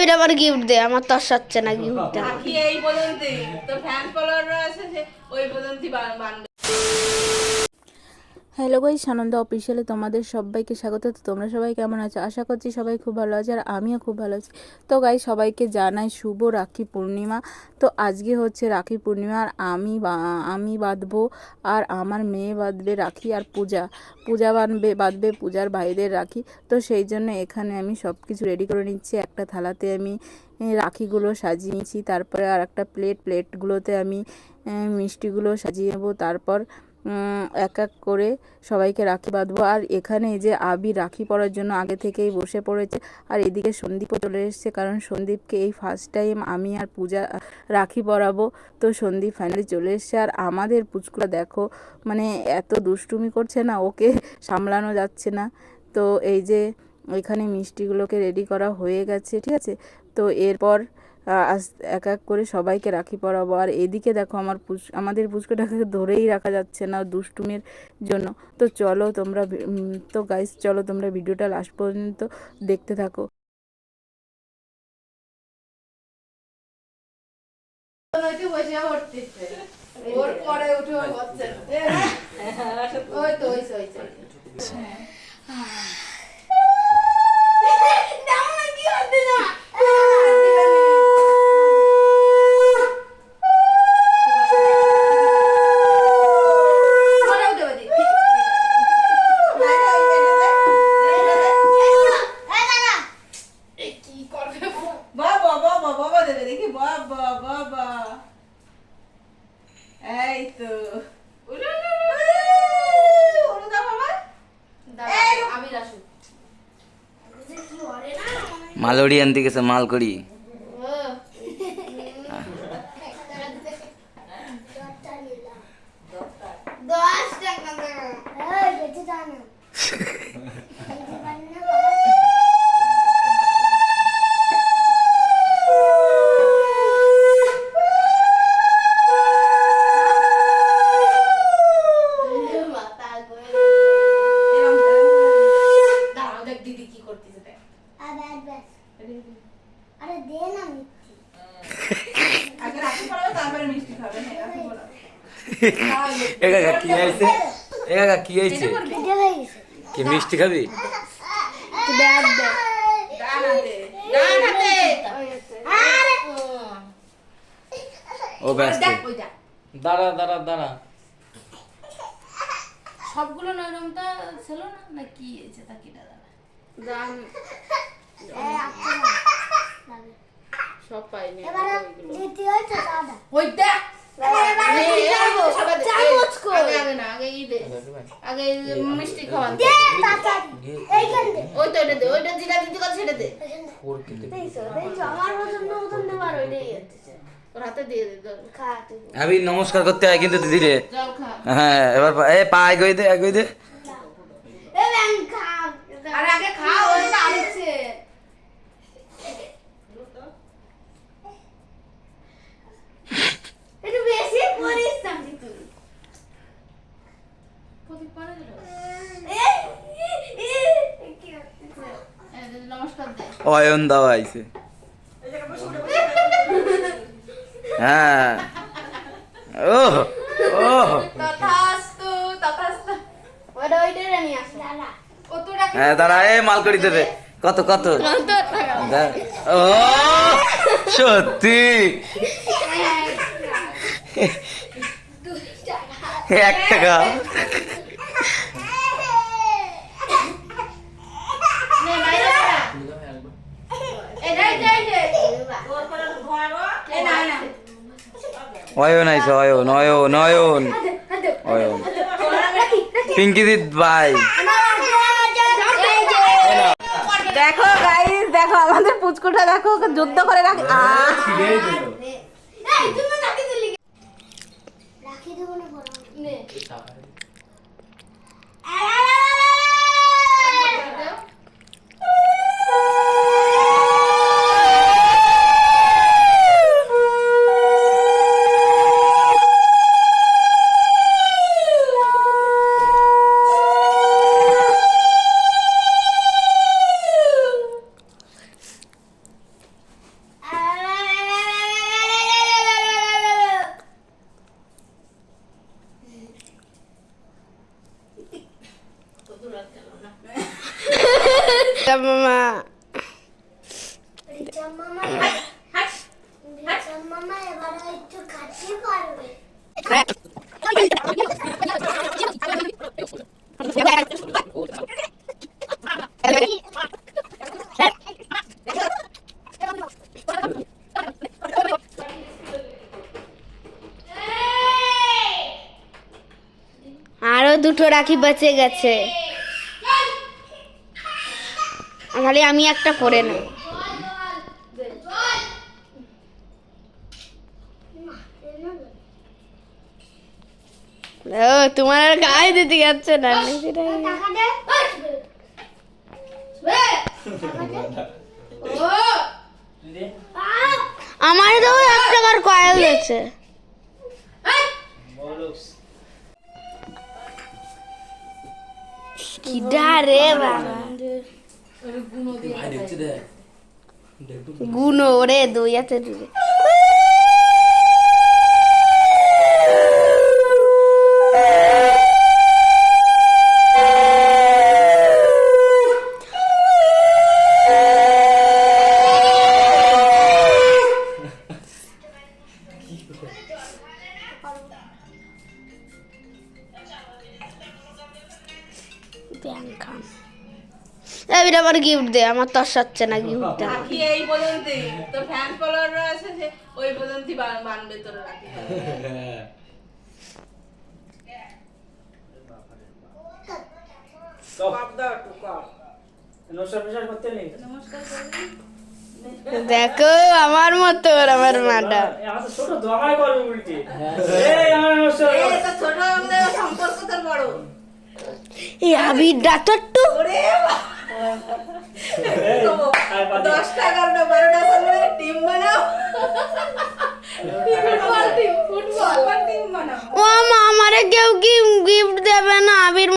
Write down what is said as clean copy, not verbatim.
এটা আবার গিফট দে, আমার তো আর সাচ্ছে না গিফট দে। কি এই পর্যন্ত তো ফ্যান ফলোয়াররা আছে যে ওই পর্যন্তই বানবে। হ্যালো গাইস, সানন্দা অফিসিয়ালে তোমাদের সবাইকে স্বাগত। তো তোমরা সবাই কেমন আছো? আশা করছি সবাই খুব ভালো আছে, আর আমিও খুব ভালো আছি। তো গাইস, সবাইকে জানাই শুভ রাখি পূর্ণিমা। তো আজকে হচ্ছে রাখি পূর্ণিমা, আর আমি বাঁধবো, আর আমার মেয়ে বাঁধবে রাখি, আর পূজা বাঁধবে পূজার ভাইদের রাখি। তো সেই জন্য এখানে আমি সব কিছু রেডি করে নিচ্ছি। একটা থালাতে আমি রাখিগুলো সাজিয়ে নিচ্ছি, তারপরে আর একটা প্লেটগুলোতে আমি মিষ্টিগুলো সাজিয়ে নেবো। তারপর এক এক করে সবাইকে রাখি বাঁধবো। আর এখানে এই যে আবি রাখি পরার জন্য আগে থেকেই বসে পড়েছে, আর এদিকে সন্দীপও চলে এসেছে, কারণ সন্দীপকে এই ফার্স্ট টাইম আমি আর পূজা রাখি পরাবো। তো সন্দীপ ফাইনালি চলে এসেছে। আর আমাদের পুচকুলা দেখো, মানে এত দুষ্টুমি করছে না, ওকে সামলানো যাচ্ছে না। তো এই যে এখানে মিষ্টিগুলোকে রেডি করা হয়ে গেছে, ঠিক আছে। তো এরপর এক এক করে সবাইকে রাখি পরাবো। আর এদিকে দেখো আমাদের পুচকুটাকে ধরেই রাখা যাচ্ছে না দুষ্টুমির জন্য। তো চলো তোমরা তো গাইস, চলো তোমরা ভিডিওটা লাস্ট পর্যন্ত দেখতে থাকো। ওর পরে উঠে ওর বাচ্চা ওই তো ওই মালড়ি আনতে গেছে মাল করি। কি হয়েছে? কি মিষ্টি খাবি? ও ব্যস্ত, দাঁড়া দাঁড়া দাঁড়া। সবগুলো নরমটা ছিল না, না কি হয়েছে তাকি দাদা? সব পাইনি ওইটা। মিষ্টি খাওয়ান ওই তো দে, ওইটা যেটা দিতে কথা সেটা দে। ওর হাতে দিয়ে দে। আমি নমস্কার করতে হয় কিন্তু ধীরে। জল খা। হ্যাঁ, এবার পা এগোই দে, এগোই দে। আরে আগে খাও, ওই তো আনছে। একটু বেশি করিস না তুই। প্রদীপ পরে দিল। নমস্কার দে। অয়ন দাও আইছে। হ্যাঁ, ও ও তথাস্তু তথাস্তু। ওইটা নিয়ে আসো। ও তো রাখ। হ্যাঁ, দাঁড়া, এ মাল করি দেবে। কত কত? ও সত্যি 1 টাকা। অয়ন আইছে, অয়ন অয়ন অয়ন অয়ন পিঙ্কি দিদ ভাই। দেখো গাইস, দেখো আমাদের পুচকুটা দেখো, ওকে যুদ্ধ করে রাখি। মামা আরো দুটো রাখি বেঁচে গেছে, খালি আমি একটা পরে নেব। ও তোমার আর গায়ে দিতে যাচ্ছে না, আমার তো 1 টাকার কয়েল দিয়েছে। কিডা রে বাবা, গুনো রে 2 হাতে দিবে। এবার আমার গিফট দে, আমার তো সাচ্ছে না গিফট। রাখি এই পর্যন্ত, তোর ফ্যান ফলোয়াররা আছে যে ওই পর্যন্তই মানবে তোর রাখি। দেখো আমার মতো আমার মাটা ছোট সম্পর্ক তোর বড়। এই আবির ডাক্তার তো 10 টাকা 12টা সালে টিম বানাও, ফুটবল টিম বানাও। ও মা, আমারে কেউ কি গিফট দেবে না আবির?